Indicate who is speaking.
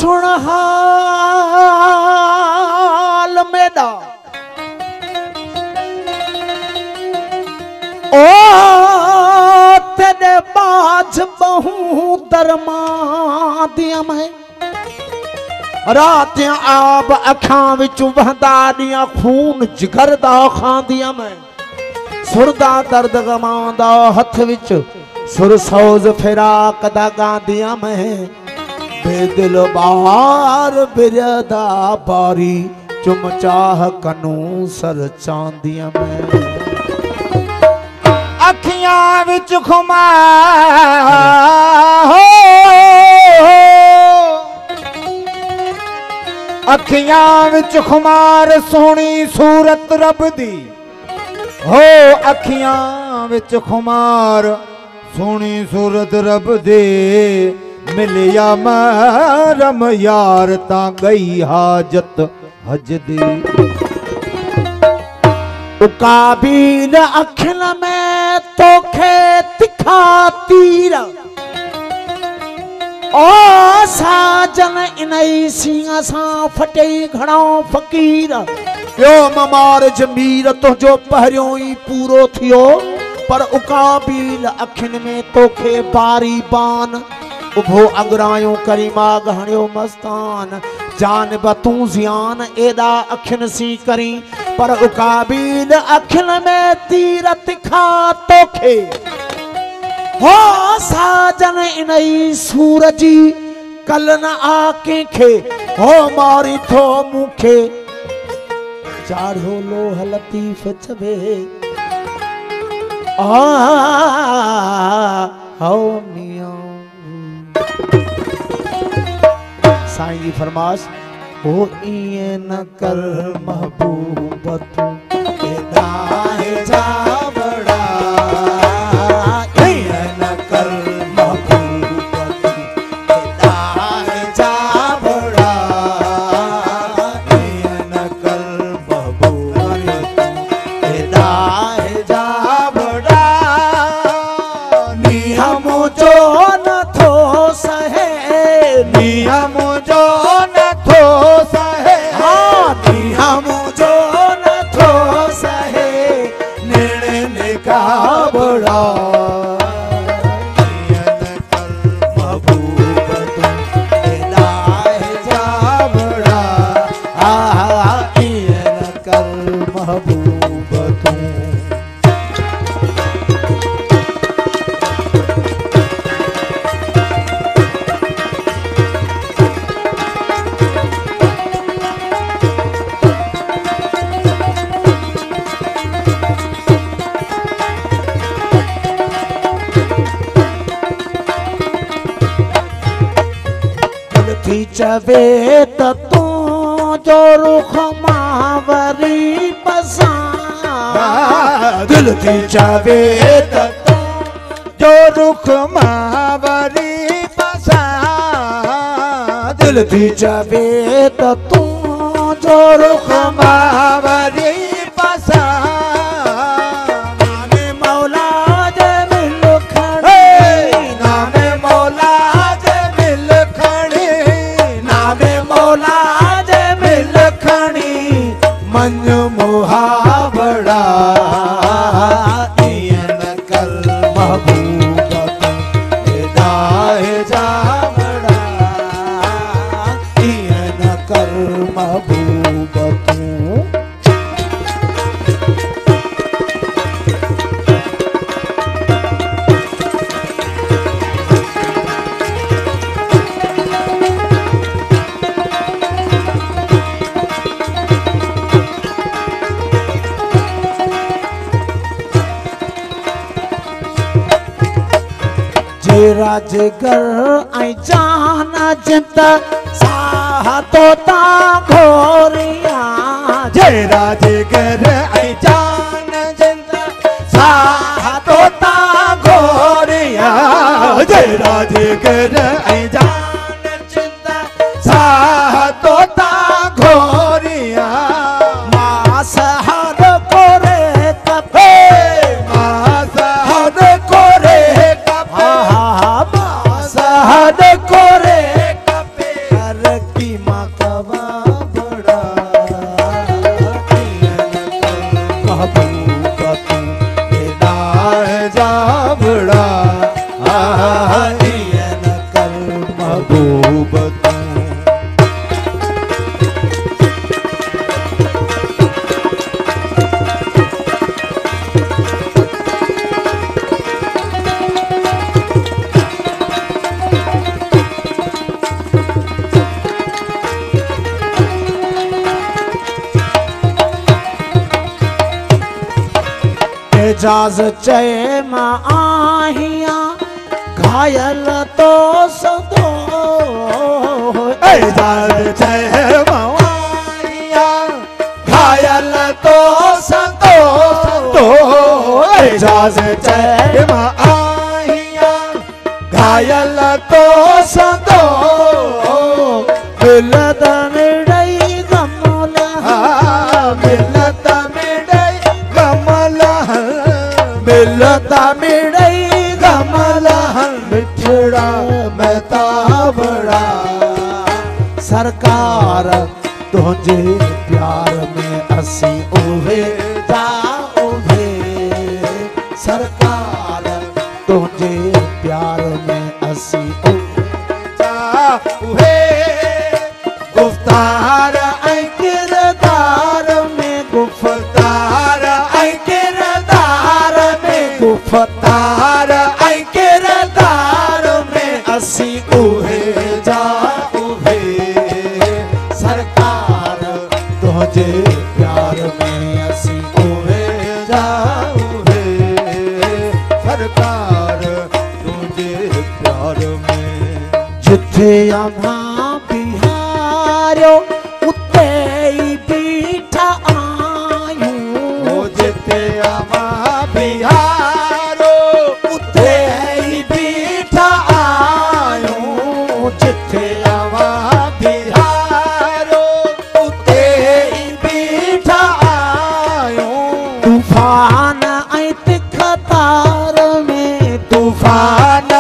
Speaker 1: सुन हाल मेरा ओ तेरे बाज बहु दरमा दिया मैं रात आब अखां विच वहदा दिया खून जिगर दा खांदिया मैं सुरदा दर्द गमांदा हथ विच सुर सौज फिराक दा गांदिया मैं बेदिल बार बिरदा बारी चुम चाह कनू सर चांदिया मैं अखियां विच खुमार अखियां विच खुमार सोहनी सूरत रब दी हो अखियां विच खुमार सोहनी सूरत रब दे मिलिया मरम यार ता गई हाजत हज दी काबिल अखिल में तोखे तिखा तीर ओ साजन इनई सिंह सा फटे घणो फकीर यो ममार जमीर तुझो पहरियों ही पूरो थियो पर उकाबिल अखिन में तोखे बारी बान उभो अगरायो करीमा गहणियो मस्तान जान बतू जियान एदा अखिन सी करी पर उकाबिल अखिन में तीर तिखा तोखे हो साजन इनई सूरजी कल न आके खे हो मारी थो मुखे चाढ़ो लोह लतीफ छबे आओ मियां साईं की फरमाश हो इए न कर महबूब तू एदा है जा बड़ा इए न कर महबूब तू एदा है जा बड़ा इए न कर महबूब तू एदा है जा बड़ा नियम जो न थो सहे नियम जो न थो सहे नियम जो न थो सहे निर्णय का बड़ा महबूब तू एदा है जा बड़ा कर महबूब तू चवे तू जो रुख मावरी पसंद दिल थी चवे तू जो रुख मावरी पसंद दिल थी चवे तू जो रुख मावरी मन मुहावड़ा इयन कर महबूब एदा है जा बड़ा इयन कर महबूब तू राजगर आई जान जित साह तो ता घोरिया जय राजगर आई जान जित साह तो ता घोरिया जय राजगर आई जान जित साह तो ता घोरिया मास हर कोरे कपे मास हर कोरे कपे हद कोरे कपे कर की माँ कवा बड़ा महबूब तू ना जा बड़ा कल महबूब तू। एजाज चए मां आहिया घायल तो सदो एजाज चए मां आहिया घायल तो सदो तो एजाज चए मां आहिया घायल तो सदो मिलत मिड़ई कमल मिलत मिलता मिड़ई कमल मिठड़ा महता बड़ा सरकार तुझे प्यार में असी उभे जा उभे सरकार तुझे प्यार में असी उभे जा उभे गुफ्तार ऐ किरदार में गुफ्तार ऐ किरदार में गुफ्तार ऐ किरदार में असी उहे जा उहे सरकार तुझे प्यार में असी उहे जा उहे सरकार तुझे प्यार में जिथे अम्मा बिहारो उते ही बीठा आयूं जिथे अम्मा बिहारो उते ही बीठा आयूं जिथे अम्मा बिहारो उते ही बीठा आयूं तूफान ऐं तिख तार में तूफान